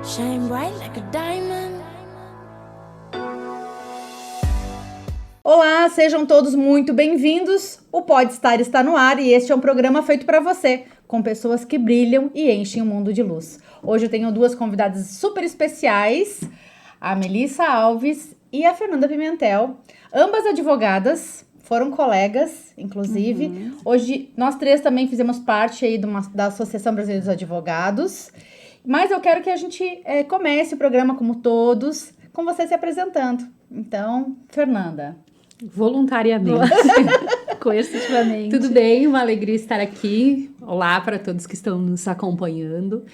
Shine bright like a diamond. Olá, sejam todos muito bem-vindos. O Podstar está no ar e este é um programa feito para você, com pessoas que brilham e enchem o mundo de luz. Hoje eu tenho duas convidadas super especiais, a Melissa Alves e a Fernanda Pimentel, ambas advogadas, foram colegas, inclusive. Hoje nós três também fizemos parte aí da Associação Brasileira dos Advogados, mas eu quero que a gente comece o programa como todos, com você se apresentando. Então, Fernanda. Voluntariamente, coercitivamente. Tudo bem? Uma alegria estar aqui. Olá para todos que estão nos acompanhando.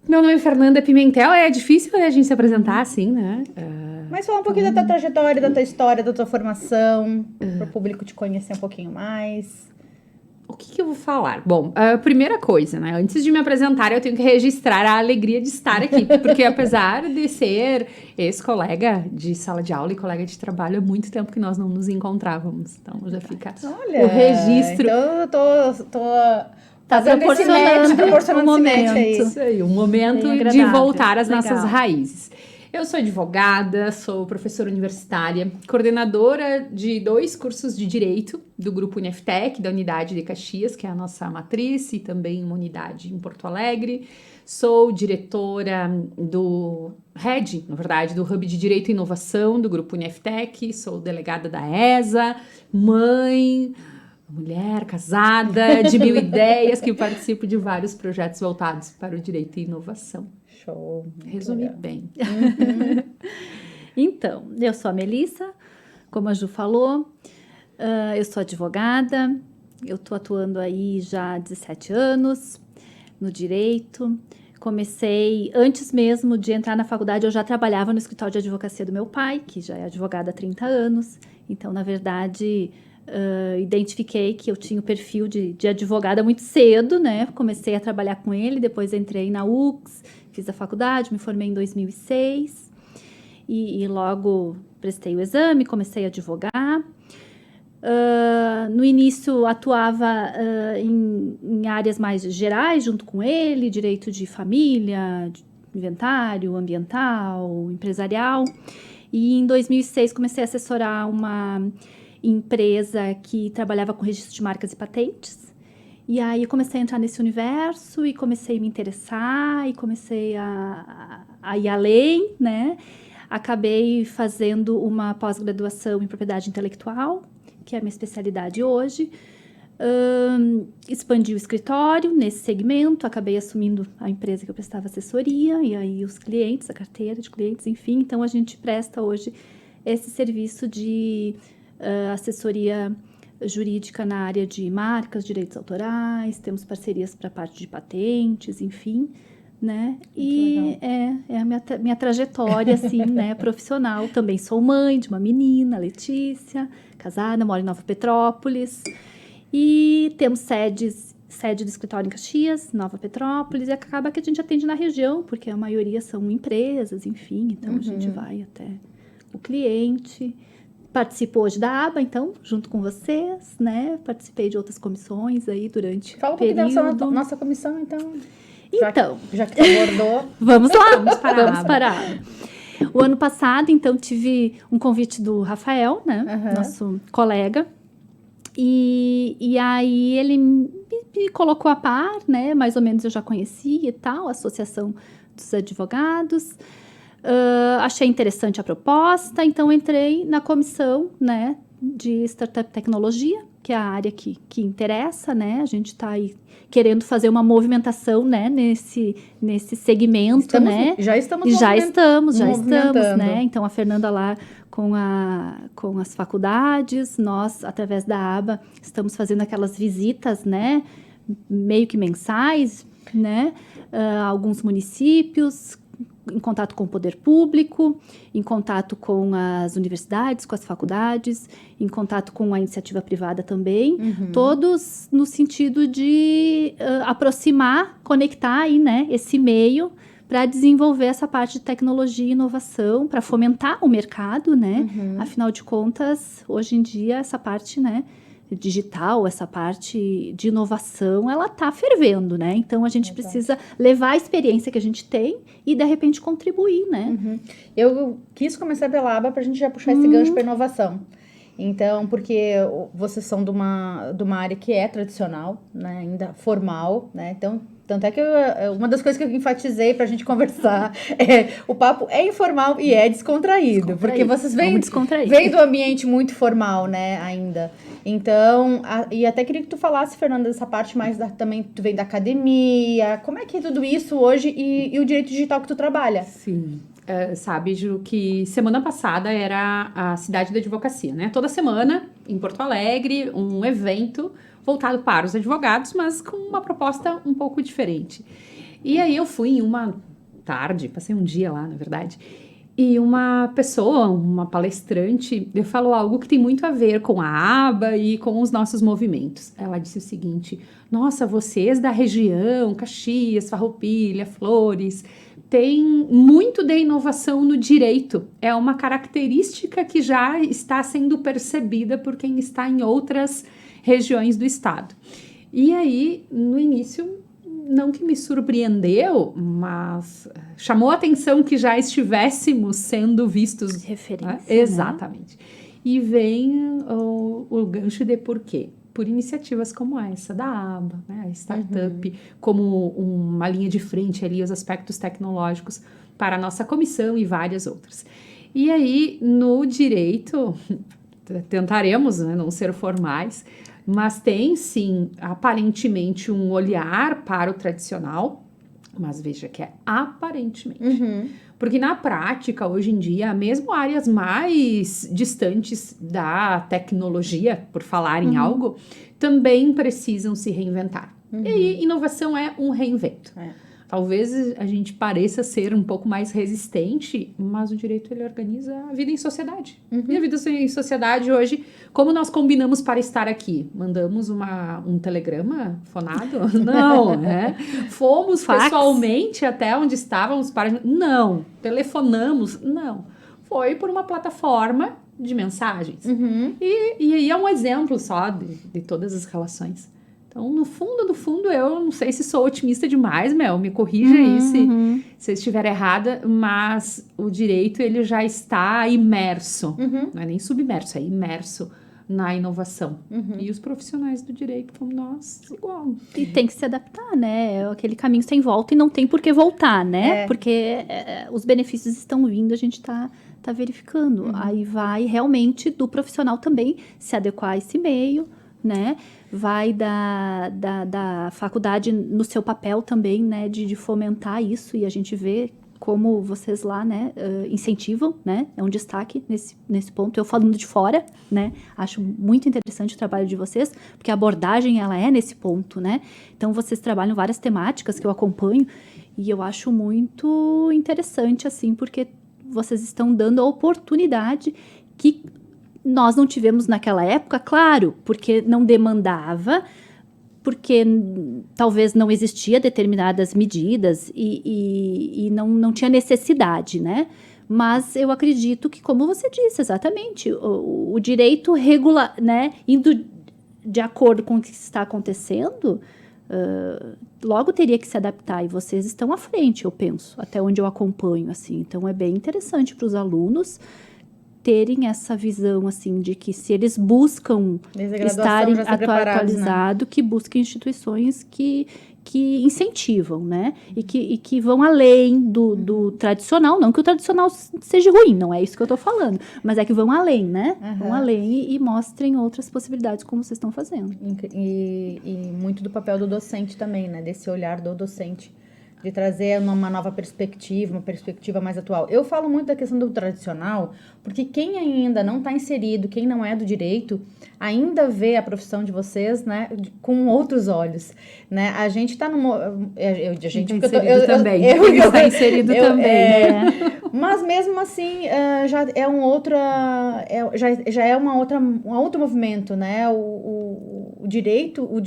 Meu nome é Fernanda Pimentel. É difícil a gente se apresentar assim, né? Mas fala um pouquinho da tua trajetória, da tua história, da tua formação, para o público te conhecer um pouquinho mais. O que eu vou falar? Bom, a primeira coisa, né? Antes de me apresentar, eu tenho que registrar a alegria de estar aqui. Porque apesar de ser ex-colega de sala de aula e colega de trabalho, há muito tempo que nós não nos encontrávamos. Então, já fica o registro. Então, eu tô Tá proporcionando esse match aí. Isso aí, um momento de voltar às nossas raízes. Eu sou advogada, sou professora universitária, coordenadora de 2 cursos de Direito do Grupo Uneftec, da Unidade de Caxias, que é a nossa matriz, e também uma unidade em Porto Alegre. Sou diretora do HED, na verdade, do Hub de Direito e Inovação do Grupo Uneftec, sou delegada da ESA, mãe, mulher casada, de 1000 ideias, que participo de vários projetos voltados para o direito e inovação. Show. Resumi bem. Então, eu sou a Melissa, como a Ju falou, eu sou advogada, eu tô atuando aí já há 17 anos no direito. Comecei, antes mesmo de entrar na faculdade, eu já trabalhava no escritório de advocacia do meu pai, que já é advogado há 30 anos. Então, na verdade, identifiquei que eu tinha o perfil de advogada muito cedo, né? Comecei a trabalhar com ele, depois entrei na UX, fiz a faculdade, me formei em 2006 e logo prestei o exame, comecei a advogar. No início atuava em áreas mais gerais junto com ele, direito de família, de inventário, ambiental, empresarial. E em 2006 comecei a assessorar uma empresa que trabalhava com registro de marcas e patentes. E aí eu comecei a entrar nesse universo e comecei a me interessar e comecei a ir além, né? Acabei fazendo uma pós-graduação em propriedade intelectual, que é a minha especialidade hoje. Expandi o escritório nesse segmento, acabei assumindo a empresa que eu prestava assessoria e aí os clientes, a carteira de clientes, enfim. Então, a gente presta hoje esse serviço de assessoria jurídica na área de marcas, direitos autorais, temos parcerias para a parte de patentes, enfim, né? E é a minha trajetória, assim, né, profissional. Também sou mãe de uma menina, Letícia, casada, moro em Nova Petrópolis. E temos sede do escritório em Caxias, Nova Petrópolis, e acaba que a gente atende na região, porque a maioria são empresas, enfim, então a gente vai até o cliente. Participo hoje da ABA, então, junto com vocês, né? Participei de outras comissões aí durante o período. Fala um pouquinho da nossa comissão, então. Já que tu abordou. Vamos lá, vamos para a ABA. O ano passado, então, tive um convite do Rafael, né? Nosso colega. E aí ele me colocou a par, né? Mais ou menos eu já conhecia e tal, a Associação dos Advogados. Achei interessante a proposta, então entrei na comissão, né, de Startup Tecnologia, que é a área que interessa, né? A gente está aí querendo fazer uma movimentação, né, nesse segmento, né? Já estamos, né? Então, a Fernanda lá com as faculdades, nós, através da ABA, estamos fazendo aquelas visitas, né, meio que mensais, né, alguns municípios, em contato com o poder público, em contato com as universidades, com as faculdades, em contato com a iniciativa privada também, todos no sentido de aproximar, conectar aí, né, esse meio para desenvolver essa parte de tecnologia e inovação, para fomentar o mercado, né? Afinal de contas, hoje em dia, essa parte, né, digital, essa parte de inovação, ela tá fervendo, né? Então, a gente precisa levar a experiência que a gente tem e, de repente, contribuir, né? Eu quis começar pela aba pra gente já puxar esse gancho pra inovação. Então, porque vocês são de uma área que é tradicional, né? Ainda formal, né? Então, tanto é que uma das coisas que eu enfatizei pra gente conversar o papo é informal e é descontraído. Porque vocês vêm do ambiente muito formal, né, ainda. Então, e até queria que tu falasse, Fernanda, dessa parte mais também, tu vem da academia, como é que é tudo isso hoje e o direito digital que tu trabalha? Sim. Sabe, Ju, que semana passada era a cidade da advocacia, né? Toda semana, em Porto Alegre, um evento voltado para os advogados, mas com uma proposta um pouco diferente. E aí eu fui em uma tarde, passei um dia lá, na verdade, e uma pessoa, uma palestrante, falou algo que tem muito a ver com a aba e com os nossos movimentos. Ela disse o seguinte: nossa, vocês da região, Caxias, Farroupilha, Flores, tem muito de inovação no direito. É uma característica que já está sendo percebida por quem está em outras regiões do estado. E aí, no início, não que me surpreendeu, mas chamou a atenção que já estivéssemos sendo vistos. Referência. Né? Exatamente. Né? E vem o gancho de por quê? Por iniciativas como essa da aba, né? A startup, como uma linha de frente ali, os aspectos tecnológicos para a nossa comissão e várias outras. E aí, no direito, tentaremos, né, não ser formais, mas tem, sim, aparentemente um olhar para o tradicional, mas veja que é aparentemente. Porque na prática, hoje em dia, mesmo áreas mais distantes da tecnologia, por falar em algo, também precisam se reinventar. E aí, inovação é um reinvento. Talvez a gente pareça ser um pouco mais resistente, mas o direito, ele organiza a vida em sociedade. E a vida em sociedade hoje, como nós combinamos para estar aqui? Mandamos um telegrama fonado? Não, né? Fomos pessoalmente até onde estávamos para... Não. Telefonamos? Não. Foi por uma plataforma de mensagens. E aí é um exemplo só de todas as relações. Então, no fundo, eu não sei se sou otimista demais, Mel, me corrija aí se eu estiver errada, mas o direito, ele já está imerso, não é nem submerso, é imerso na inovação. E os profissionais do direito, como nós, igual. E tem que se adaptar, né? Aquele caminho sem volta e não tem por que voltar, né? Porque os benefícios estão vindo, a gente tá verificando. Aí vai realmente do profissional também se adequar a esse meio, né? Vai da faculdade no seu papel também, né, de fomentar isso, e a gente vê como vocês lá, né, incentivam, né, é um destaque nesse ponto. Eu falando de fora, né, acho muito interessante o trabalho de vocês, porque a abordagem, ela é nesse ponto, né, então vocês trabalham várias temáticas que eu acompanho, e eu acho muito interessante, assim, porque vocês estão dando a oportunidade que nós não tivemos naquela época, claro, porque não demandava, porque talvez não existia determinadas medidas e não tinha necessidade, né? Mas eu acredito que, como você disse, exatamente, o direito regula, né, indo de acordo com o que está acontecendo, logo teria que se adaptar, e vocês estão à frente, eu penso, até onde eu acompanho, assim. Então, é bem interessante para os alunos terem essa visão, assim, de que se eles buscam estarem atualizados, né? Que busquem instituições que incentivam, né? E que vão além do tradicional. Não que o tradicional seja ruim, não é isso que eu tô falando. Mas é que vão além, né? Vão além e mostrem outras possibilidades, como vocês estão fazendo. E muito do papel do docente também, né? Desse olhar do docente, de trazer uma nova perspectiva, uma perspectiva mais atual. Eu falo muito da questão do tradicional, porque quem ainda não está inserido, quem não é do direito, ainda vê a profissão de vocês, né, com outros olhos, né? A gente está também. Está inserido também. Mas mesmo assim, já é um outro movimento, né? o direito, o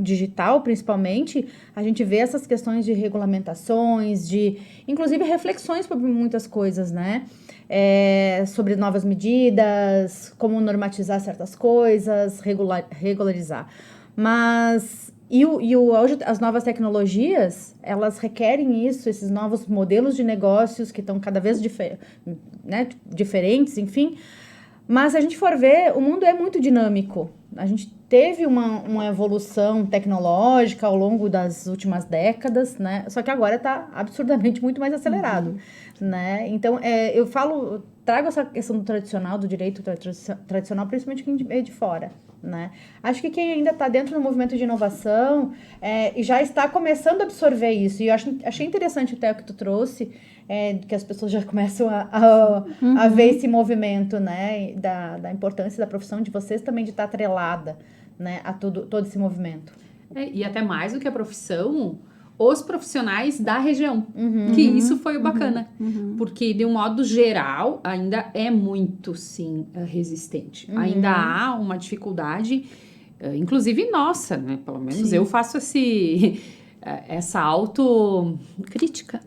digital principalmente, a gente vê essas questões de regulamentações, inclusive reflexões sobre muitas coisas, né? Sobre novas medidas, como normatizar certas coisas, regularizar. Mas hoje as novas tecnologias, elas requerem isso, esses novos modelos de negócios que estão cada vez diferentes, enfim. Mas se a gente for ver, o mundo é muito dinâmico. A gente teve uma evolução tecnológica ao longo das últimas décadas, né? Só que agora está absurdamente muito mais acelerado, né? Então, trago essa questão do tradicional, do direito tradicional, principalmente quem veio de fora, né? Acho que quem ainda está dentro do movimento de inovação e já está começando a absorver isso. E eu achei interessante até o que tu trouxe, que as pessoas já começam a ver esse movimento, né? Da importância da profissão de vocês também de estar atrelada, né? A todo esse movimento. E até mais do que a profissão, os profissionais da região. Que isso foi o bacana. Porque, de um modo geral, ainda é muito, sim, resistente. Ainda há uma dificuldade, inclusive nossa, né? Pelo menos eu faço essa autocrítica.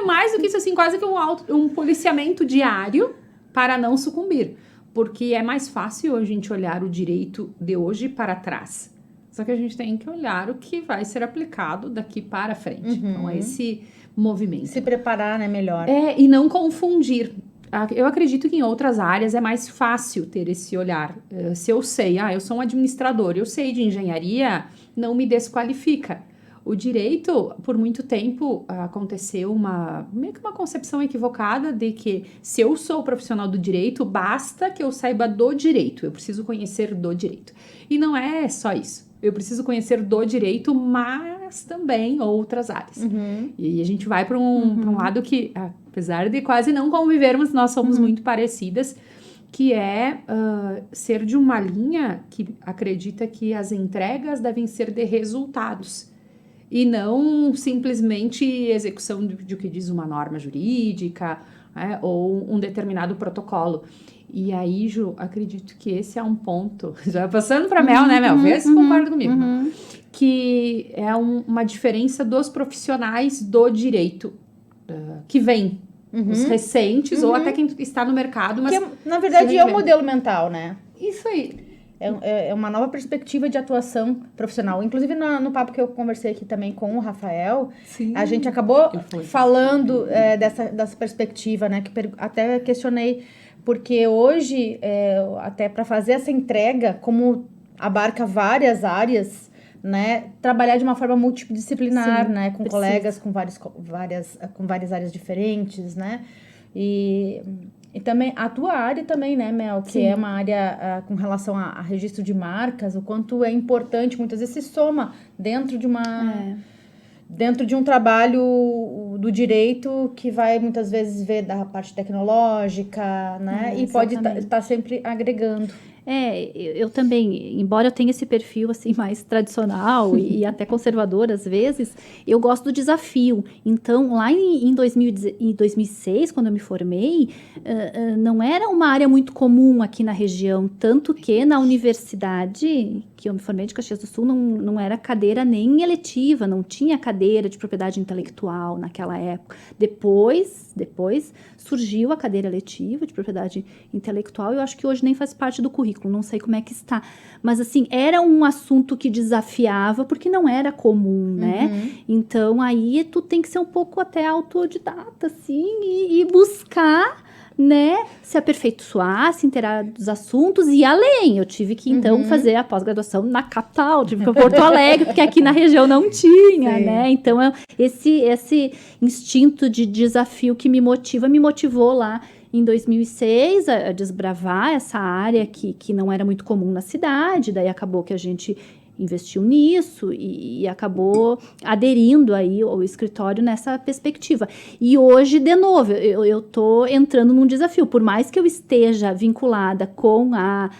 Mais do que isso, assim, quase que um policiamento diário para não sucumbir. Porque é mais fácil a gente olhar o direito de hoje para trás. Só que a gente tem que olhar o que vai ser aplicado daqui para frente. Então, é esse movimento. Se preparar, né, melhor. E não confundir. Eu acredito que em outras áreas é mais fácil ter esse olhar. Se eu sei, eu sou um administrador, eu sei de engenharia, não me desqualifica. O direito, por muito tempo, aconteceu meio que uma concepção equivocada de que se eu sou profissional do direito, basta que eu saiba do direito. Eu preciso conhecer do direito. E não é só isso. Eu preciso conhecer do direito, mas também outras áreas. E a gente vai para um lado que, apesar de quase não convivermos, nós somos muito parecidas, que é ser de uma linha que acredita que as entregas devem ser de resultados. E não simplesmente execução de o que diz uma norma jurídica, ou um determinado protocolo. E aí, Ju, acredito que esse é um ponto, já passando para Mel, né, Mel? Vê se concorda comigo. Que é uma diferença dos profissionais do direito, que vem, os recentes, ou até quem está no mercado. Mas que, na verdade, é um modelo mental, né? Isso aí. É uma nova perspectiva de atuação profissional. Inclusive, no papo que eu conversei aqui também com o Rafael, a gente acabou falando dessa perspectiva, né? Que até questionei, porque hoje, até para fazer essa entrega, como abarca várias áreas, né? Trabalhar de uma forma multidisciplinar, né? Com colegas com várias áreas diferentes, né? E também a tua área também, né, Mel? Que é uma área com relação a registro de marcas, o quanto é importante, muitas vezes se soma dentro de um trabalho do direito que vai muitas vezes ver da parte tecnológica, né? E pode estar sempre agregando. Eu também, embora eu tenha esse perfil assim mais tradicional e até conservador às vezes, eu gosto do desafio. Então, lá em 2006, quando eu me formei, não era uma área muito comum aqui na região, tanto que na universidade, que eu me formei de Caxias do Sul, não era cadeira nem eletiva, não tinha cadeira de propriedade intelectual naquela época. Depois surgiu a cadeira letiva de propriedade intelectual, e eu acho que hoje nem faz parte do currículo, não sei como é que está. Mas, assim, era um assunto que desafiava, porque não era comum, né? Então, aí tu tem que ser um pouco até autodidata, assim, e buscar, né, se aperfeiçoar, se inteirar dos assuntos e além. Eu tive que, então, fazer a pós-graduação na capital, tive que ir para Porto Alegre, porque aqui na região não tinha, né? Então, esse instinto de desafio que me motivou lá em 2006 a desbravar essa área que não era muito comum na cidade. Daí acabou que a gente investiu nisso e acabou aderindo aí ao escritório nessa perspectiva. E hoje, de novo, eu tô entrando num desafio. Por mais que eu esteja vinculada com a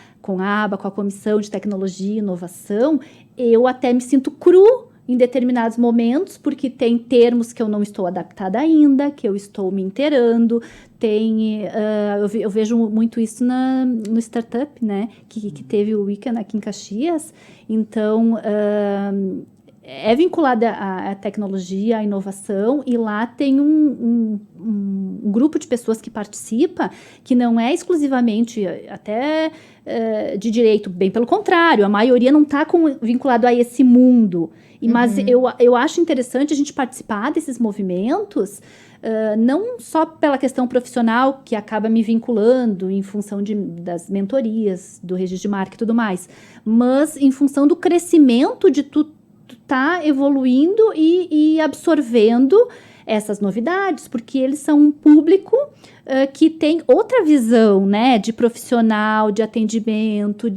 ABA, com a Comissão de Tecnologia e Inovação, eu até me sinto cru em determinados momentos, porque tem termos que eu não estou adaptada ainda, que eu estou me inteirando. Eu vejo muito isso no startup, né? Que teve o Weekend aqui em Caxias. Então, é vinculada à tecnologia, à inovação, e lá tem um grupo de pessoas que participa, que não é exclusivamente até de direito, bem pelo contrário, a maioria não está vinculado a esse mundo. Mas eu acho interessante a gente participar desses movimentos, não só pela questão profissional, que acaba me vinculando em função das mentorias, do registro de marca e tudo mais, mas em função do crescimento de tu tá evoluindo e absorvendo essas novidades, porque eles são um público que tem outra visão, né, de profissional, de atendimento,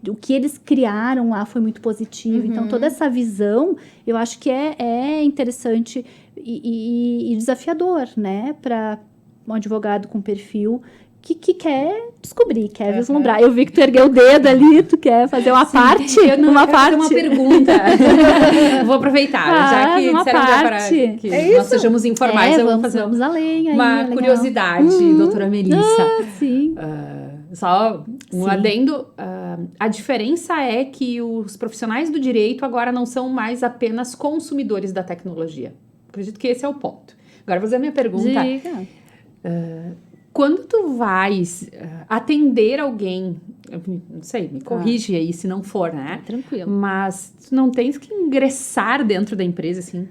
o que eles criaram lá foi muito positivo. Então, toda essa visão, eu acho que é interessante e desafiador, né, para um advogado com perfil que quer descobrir, quer vislumbrar. Eu vi que tu ergueu o dedo ali, tu quer fazer uma parte? Eu não quero fazer uma pergunta. Vou aproveitar, já que disseram para que nós sejamos informais, eu vou fazer além aí, uma curiosidade, doutora Melissa. Sim. Só um adendo. A diferença é que os profissionais do direito agora não são mais apenas consumidores da tecnologia. Acredito que esse é o ponto. Agora, vou fazer a minha pergunta. Diga. Quando tu vais atender alguém, não sei, me corrige aí se não for, né? Tranquilo. Mas tu não tens que ingressar dentro da empresa, assim,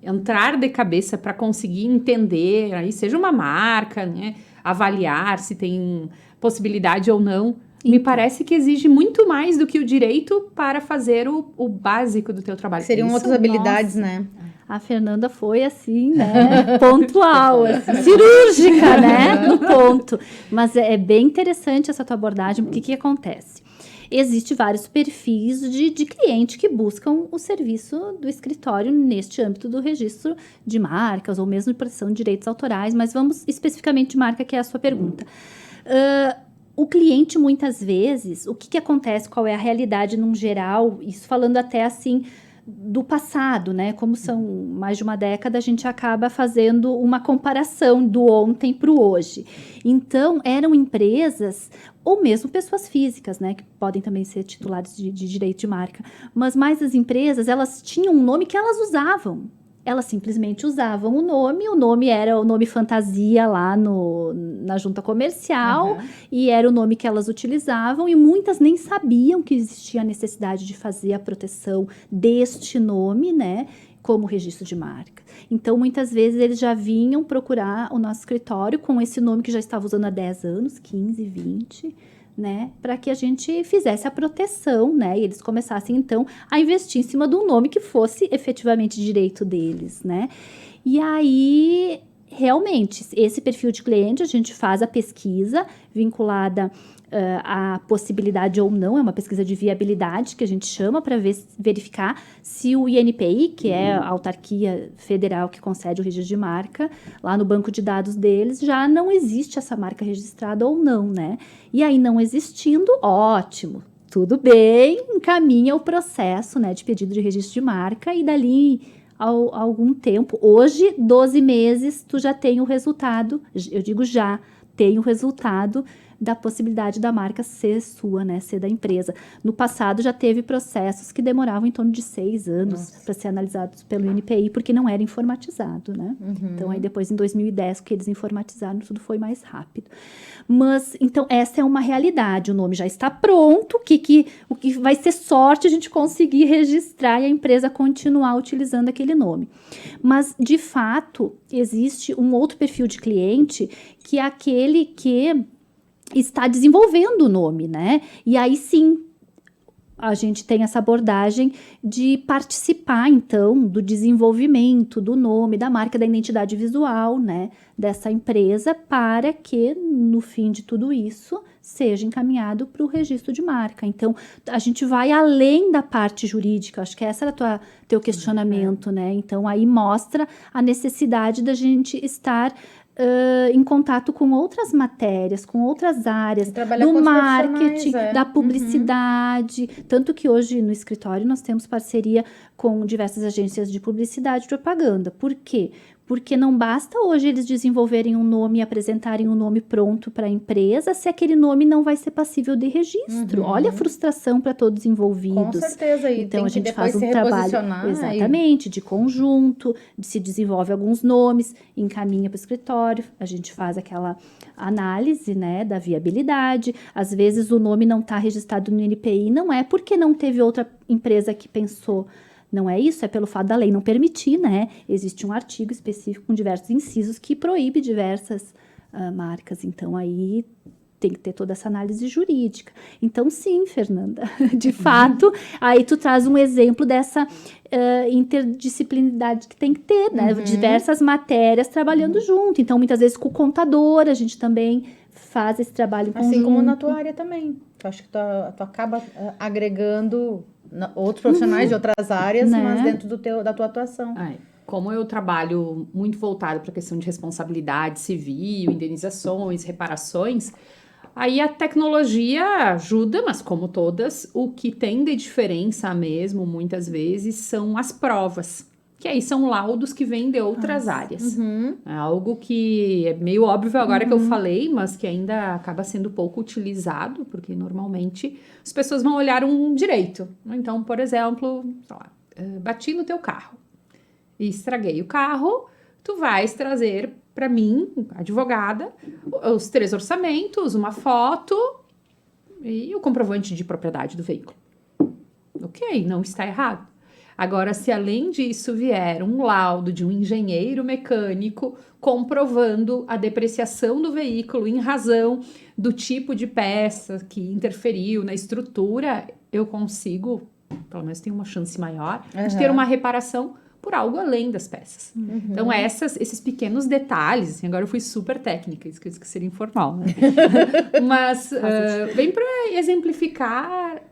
entrar de cabeça para conseguir entender, aí seja uma marca, né? Avaliar se tem possibilidade ou não. Me parece que exige muito mais do que o direito para fazer o básico do teu trabalho. Seriam outras habilidades, né? A Fernanda foi assim, né? Pontual, assim, cirúrgica, né? No ponto. Mas é bem interessante essa tua abordagem, porque o que acontece? Existem vários perfis de cliente que buscam o serviço do escritório neste âmbito do registro de marcas ou mesmo de proteção de direitos autorais, mas vamos especificamente de marca, que é a sua pergunta. O cliente, muitas vezes, o que acontece, qual é a realidade num geral, isso falando até assim do passado, né? Como são mais de uma década, a gente acaba fazendo uma comparação do ontem para o hoje. Então, eram empresas, ou mesmo pessoas físicas, né? Que podem também ser titulares de direito de marca. Mas mais as empresas, elas tinham um nome que elas usavam. Elas simplesmente usavam o nome era o nome fantasia lá na junta comercial, e era o nome que elas utilizavam, e muitas nem sabiam que existia a necessidade de fazer a proteção deste nome, né, como registro de marca. Então, muitas vezes, eles já vinham procurar o nosso escritório com esse nome que já estava usando há 10 anos, 15, 20, né, para que a gente fizesse a proteção, né, e eles começassem, então, a investir em cima de um nome que fosse efetivamente direito deles, né. E aí, realmente, esse perfil de cliente, a gente faz a pesquisa vinculada a possibilidade ou não, é uma pesquisa de viabilidade que a gente chama para verificar se o INPI, que é a autarquia federal que concede o registro de marca, lá no banco de dados deles, já não existe essa marca registrada ou não, né? E aí, não existindo, ótimo, tudo bem, encaminha o processo, né, de pedido de registro de marca, e dali a algum tempo, hoje, 12 meses, tu já tem o resultado, eu digo já, tem o resultado da possibilidade da marca ser sua, né, ser da empresa. No passado já teve processos que demoravam em torno de 6 anos para ser analisados pelo INPI, porque não era informatizado, né? Então, aí depois, em 2010, que eles informatizaram, tudo foi mais rápido. Mas, então, essa é uma realidade, o nome já está pronto, o que vai ser sorte a gente conseguir registrar e a empresa continuar utilizando aquele nome. Mas, de fato, existe um outro perfil de cliente, que é aquele que está desenvolvendo o nome, né? E aí sim, a gente tem essa abordagem de participar, então, do desenvolvimento do nome, da marca, da identidade visual, né, dessa empresa, para que, no fim de tudo isso, seja encaminhado para o registro de marca. Então, a gente vai além da parte jurídica, acho que essa era teu questionamento, né? Então, aí mostra a necessidade da gente estar em contato com outras matérias, com outras áreas, Trabalhar do com os marketing, profissionais, da publicidade. Tanto que hoje no escritório nós temos parceria com diversas agências de publicidade e propaganda. Por quê? Porque não basta hoje eles desenvolverem um nome e apresentarem um nome pronto para a empresa se aquele nome não vai ser passível de registro. Olha a frustração para todos envolvidos. Com certeza. E Então tem a que gente depois faz um se trabalho reposicionar exatamente de conjunto, se desenvolve alguns nomes, encaminha para o escritório, a gente faz aquela análise, né, da viabilidade. Às vezes o nome não está registrado no NPI, não é porque não teve outra empresa que pensou. Não é isso, é pelo fato da lei não permitir, né? Existe um artigo específico com diversos incisos que proíbe diversas marcas. Então, aí tem que ter toda essa análise jurídica. Então, sim, Fernanda, de fato, aí tu traz um exemplo dessa interdisciplinaridade que tem que ter, né? Diversas matérias trabalhando junto. Então, muitas vezes com o contador, a gente também faz esse trabalho em conjunto. Assim como na tua área também. Eu acho que tu acaba agregando outros profissionais de outras áreas, né? mas dentro da tua atuação. Como eu trabalho muito voltado para a questão de responsabilidade civil, indenizações, reparações, aí a tecnologia ajuda, mas como todas, o que tem de diferença mesmo, muitas vezes, são as provas. Que aí são laudos que vêm de outras áreas. É algo que é meio óbvio agora que eu falei, mas que ainda acaba sendo pouco utilizado, porque normalmente as pessoas vão olhar um direito. Então, por exemplo, sei lá, bati no teu carro e estraguei o carro, tu vais trazer para mim, advogada, os 3 orçamentos, uma foto e o comprovante de propriedade do veículo. Ok, não está errado. Agora, se além disso vier um laudo de um engenheiro mecânico comprovando a depreciação do veículo em razão do tipo de peça que interferiu na estrutura, eu consigo, pelo menos tenho uma chance maior, de ter uma reparação por algo além das peças. Então, esses pequenos detalhes, assim, agora eu fui super técnica, isso que seria informal, né? Mas vem para exemplificar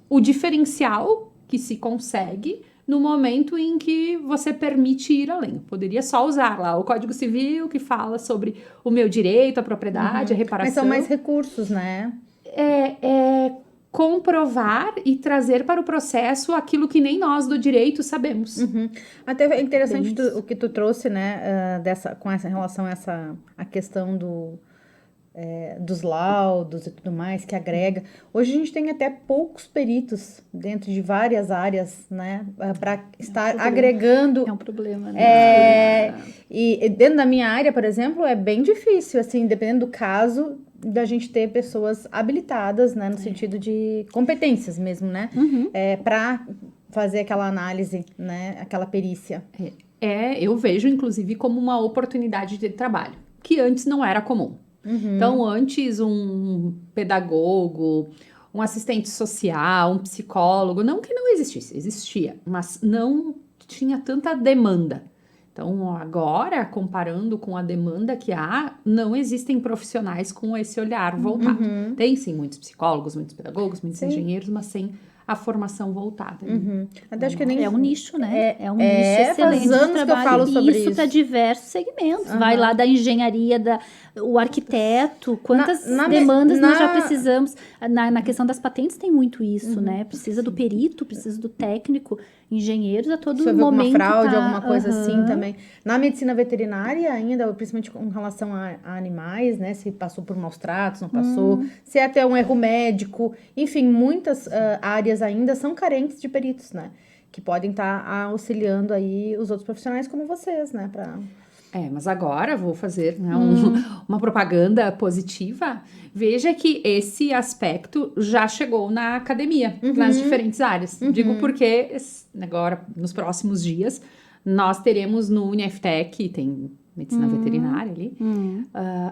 o diferencial que se consegue no momento em que você permite ir além. Poderia só usar lá o Código Civil, que fala sobre o meu direito à propriedade, a reparação. Mas são mais recursos, né? É comprovar e trazer para o processo aquilo que nem nós do direito sabemos. Até é interessante o que tu trouxe, né, com essa relação a questão dos laudos e tudo mais, que agrega. Hoje a gente tem até poucos peritos dentro de várias áreas, né, para estar agregando. É um problema, né? E dentro da minha área, por exemplo, é bem difícil, assim, dependendo do caso, da gente ter pessoas habilitadas, né, no sentido de competências mesmo, né, para fazer aquela análise, né, aquela perícia. Eu vejo, inclusive, como uma oportunidade de trabalho, que antes não era comum. Então, antes, um pedagogo, um assistente social, um psicólogo, não que não existisse, existia, mas não tinha tanta demanda. Então, agora, comparando com a demanda que há, não existem profissionais com esse olhar voltado. Tem, sim, muitos psicólogos, muitos pedagogos, muitos engenheiros, mas sem a formação voltada. Até acho que nem... É um nicho, né? É um nicho excelente. Faz anos que eu falo sobre isso. Para diversos segmentos. Vai lá da engenharia, o arquiteto, quantas demandas nós já precisamos. Na questão das patentes tem muito isso, né? Precisa do perito, precisa do técnico, engenheiros a todo momento. Alguma fraude, alguma coisa assim também. Na medicina veterinária ainda, principalmente com relação a animais, né? Se passou por maus tratos, não passou. Se é até um erro médico. Enfim, muitas áreas ainda são carentes de peritos, né? Que podem estar auxiliando aí os outros profissionais como vocês, né? Mas agora vou fazer, né, uma propaganda positiva. Veja que esse aspecto já chegou na academia, nas diferentes áreas. Digo porque agora, nos próximos dias, nós teremos no Uniftec, tem medicina veterinária ali,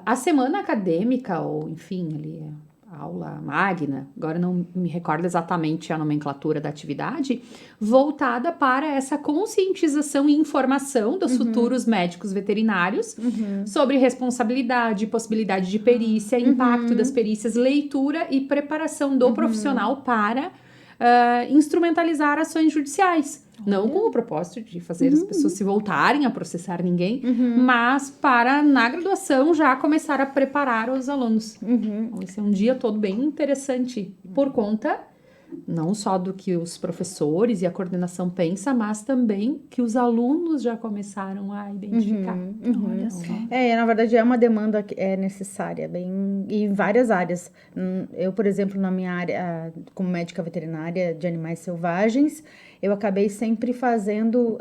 a semana acadêmica, ou enfim, ali aula magna, agora não me recordo exatamente a nomenclatura da atividade, voltada para essa conscientização e informação dos futuros médicos veterinários sobre responsabilidade, possibilidade de perícia, impacto das perícias, leitura e preparação do profissional para instrumentalizar ações judiciais. Não com o propósito de fazer as pessoas se voltarem a processar ninguém, mas para, na graduação, já começar a preparar os alunos. Então, esse é um dia todo bem interessante, por conta não só do que os professores e a coordenação pensam, mas também que os alunos já começaram a identificar. Olha só. Na verdade, é uma demanda que é necessária, em várias áreas. Eu, por exemplo, na minha área, como médica veterinária de animais selvagens, eu acabei sempre fazendo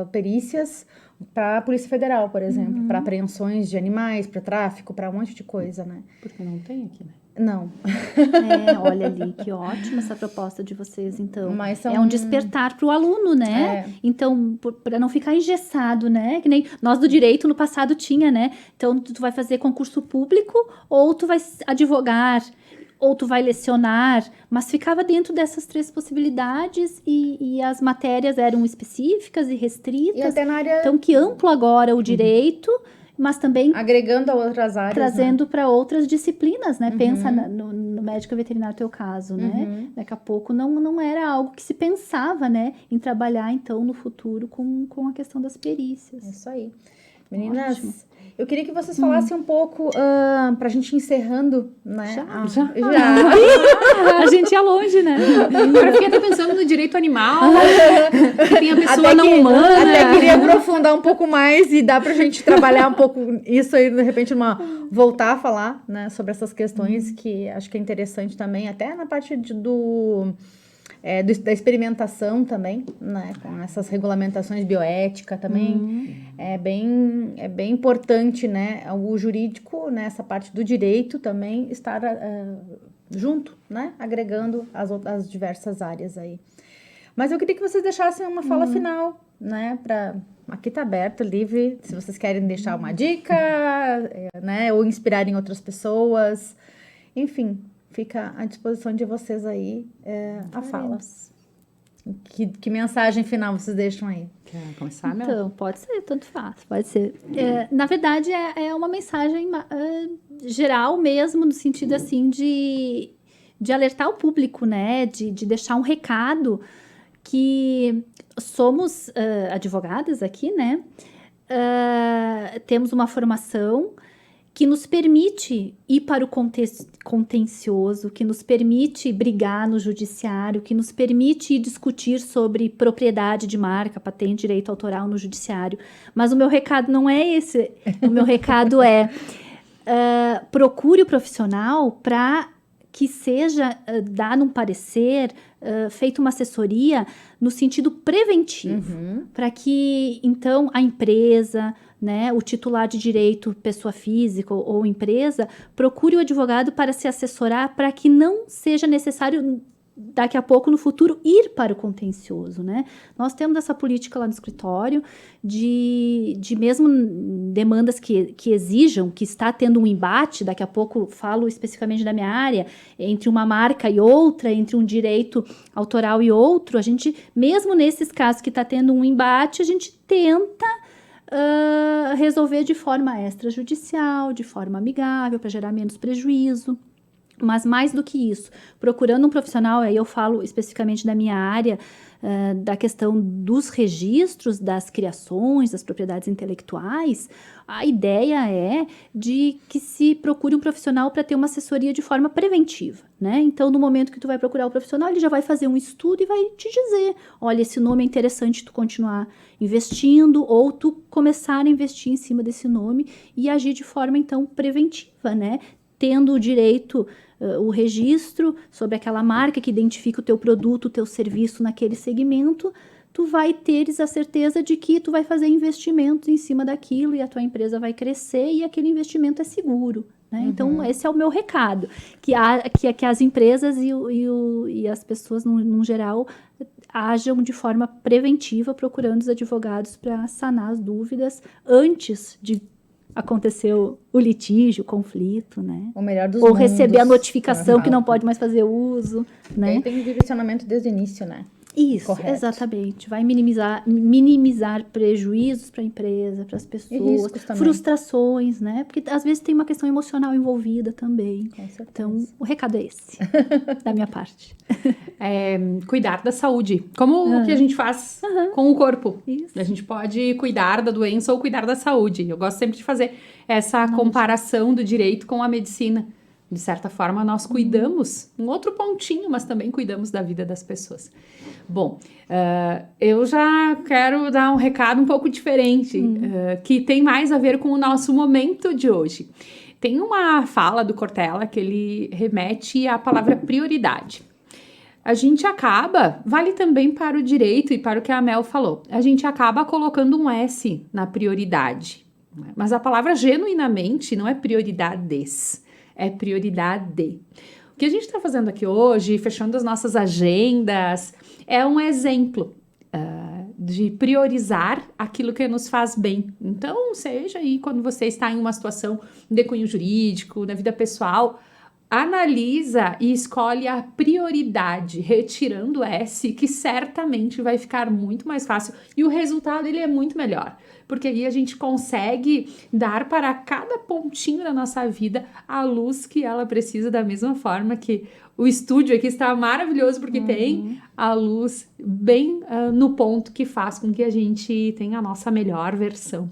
perícias para a Polícia Federal, por exemplo, para apreensões de animais, para tráfico, para um monte de coisa, né? Porque não tem aqui, né? Não. Olha ali, que ótima essa proposta de vocês, então. Mas É um despertar para o aluno, né? Então, para não ficar engessado, né? Que nem nós do direito no passado tinha, né? Então, tu vai fazer concurso público ou tu vai advogar ou tu vai lecionar, mas ficava dentro dessas 3 possibilidades e as matérias eram específicas e restritas. E até na área... Então, que amplo agora o direito, mas também agregando a outras áreas, trazendo para outras disciplinas, né? Pensa no médico veterinário, teu caso, né? Daqui a pouco não era algo que se pensava, né? Em trabalhar, então, no futuro com a questão das perícias. É isso aí. Meninas, Ótimo. eu queria que vocês falassem um pouco, pra gente ir encerrando, né? Já? Já. A gente ia longe, né? Eu fiquei até pensando no direito animal, que tem a pessoa Até não humana. Até queria aprofundar um pouco mais e dar pra gente trabalhar um pouco isso aí, de repente, voltar a falar, né, sobre essas questões que acho que é interessante também, até na parte da experimentação também, né, com essas regulamentações bioética também, é bem importante, né, o jurídico, nessa parte do direito também estar junto, né, agregando as diversas áreas aí. Mas eu queria que vocês deixassem uma fala final, né, aqui tá aberto, livre, se vocês querem deixar uma dica, né, ou inspirarem outras pessoas, enfim, fica à disposição de vocês aí a fala. Que mensagem final vocês deixam aí? Quer começar, Mel? Então, pode ser, tanto faz, pode ser. Na verdade, é uma mensagem geral mesmo, no sentido, assim, de alertar o público, né? De deixar um recado que somos advogadas aqui, né? Temos uma formação que nos permite ir para o contencioso, que nos permite brigar no judiciário, que nos permite discutir sobre propriedade de marca, patente, direito autoral no judiciário. Mas o meu recado não é esse. O meu recado é procure o profissional para que seja dado um parecer, feita uma assessoria no sentido preventivo, para que, então, a empresa, né, o titular de direito, pessoa física ou empresa, procure o advogado para se assessorar, para que não seja necessário, daqui a pouco, no futuro, ir para o contencioso, né? Nós temos essa política lá no escritório de mesmo demandas que exijam, que está tendo um embate, daqui a pouco falo especificamente da minha área, entre uma marca e outra, entre um direito autoral e outro, a gente, mesmo nesses casos que está tendo um embate, a gente tenta resolver de forma extrajudicial, de forma amigável, para gerar menos prejuízo. Mas mais do que isso, procurando um profissional, aí eu falo especificamente da minha área, da questão dos registros, das criações, das propriedades intelectuais, a ideia é de que se procure um profissional para ter uma assessoria de forma preventiva, né? Então, no momento que tu vai procurar o profissional, ele já vai fazer um estudo e vai te dizer, olha, esse nome é interessante tu continuar investindo ou tu começar a investir em cima desse nome e agir de forma, então, preventiva, né? Tendo o direito, o registro sobre aquela marca que identifica o teu produto, o teu serviço naquele segmento, tu vai teres a certeza de que tu vai fazer investimentos em cima daquilo e a tua empresa vai crescer e aquele investimento é seguro, né? Então, esse é o meu recado, que as empresas e as pessoas, num geral, ajam de forma preventiva, procurando os advogados para sanar as dúvidas antes de aconteceu o litígio, o conflito, né? O melhor dos Ou mundos, receber a notificação que não pode mais fazer uso, né? E aí tem direcionamento desde o início, né? Isso, Correto. exatamente. Vai minimizar prejuízos para a empresa, para as pessoas, riscos também. frustrações, né? Porque às vezes tem uma questão emocional envolvida também. Com certeza. Então, o recado é esse, da minha parte. Cuidar da saúde. Como o que a gente faz com o corpo. Isso. A gente pode cuidar da doença ou cuidar da saúde. Eu gosto sempre de fazer essa comparação do direito com a medicina. De certa forma, nós cuidamos, um outro pontinho, mas também cuidamos da vida das pessoas. Bom, eu já quero dar um recado um pouco diferente, que tem mais a ver com o nosso momento de hoje. Tem uma fala do Cortella que ele remete à palavra prioridade. A gente acaba, vale também para o direito e para o que a Mel falou, a gente acaba colocando um S na prioridade. Mas a palavra genuinamente não é prioridades. É prioridade. O que a gente está fazendo aqui hoje, fechando as nossas agendas, é um exemplo de priorizar aquilo que nos faz bem. Então, seja aí quando você está em uma situação de cunho jurídico, na vida pessoal, analisa e escolhe a prioridade, retirando S, que certamente vai ficar muito mais fácil e o resultado ele é muito melhor. Porque aí a gente consegue dar para cada pontinho da nossa vida a luz que ela precisa, da mesma forma que o estúdio aqui está maravilhoso, porque tem a luz bem no ponto que faz com que a gente tenha a nossa melhor versão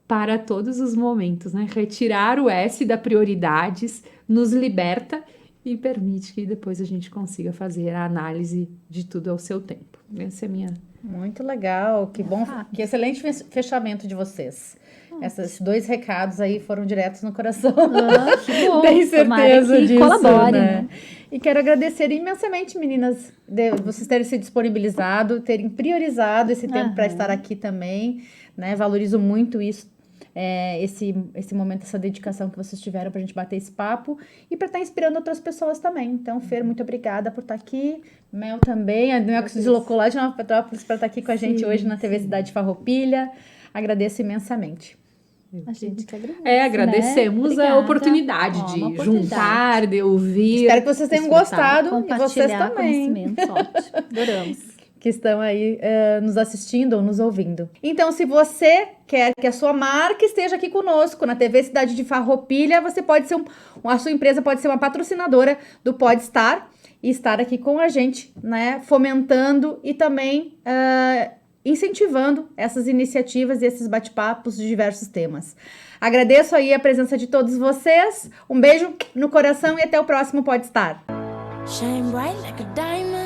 para todos os momentos, né? Retirar o S da prioridades nos liberta e permite que depois a gente consiga fazer a análise de tudo ao seu tempo. Essa é a minha... Muito legal, que bom, que excelente fechamento de vocês. Esses 2 recados aí foram diretos no coração. Que bom. Tenho certeza que disso, colabore, né? E quero agradecer imensamente, meninas, de vocês terem se disponibilizado, terem priorizado esse tempo para estar aqui também, né? Valorizo muito isso. Esse momento, essa dedicação que vocês tiveram pra gente bater esse papo e para estar inspirando outras pessoas também. Então, Fer, muito obrigada por estar aqui. Mel também, a Mel que se deslocou lá de Nova Petrópolis para estar aqui com a gente hoje na TV Cidade Farroupilha. Agradeço imensamente. A gente que agradece, agradecemos né? a oportunidade de juntar, de ouvir. Espero que vocês tenham gostado e vocês também. Conhecimentos, ótimo. Adoramos. Que estão aí nos assistindo ou nos ouvindo. Então, se você quer que a sua marca esteja aqui conosco na TV Cidade de Farroupilha, você pode ser a sua empresa pode ser uma patrocinadora do Podstar e estar aqui com a gente, né, fomentando e também incentivando essas iniciativas e esses bate-papos de diversos temas. Agradeço aí a presença de todos vocês, um beijo no coração e até o próximo Podstar. Shine bright like a diamond.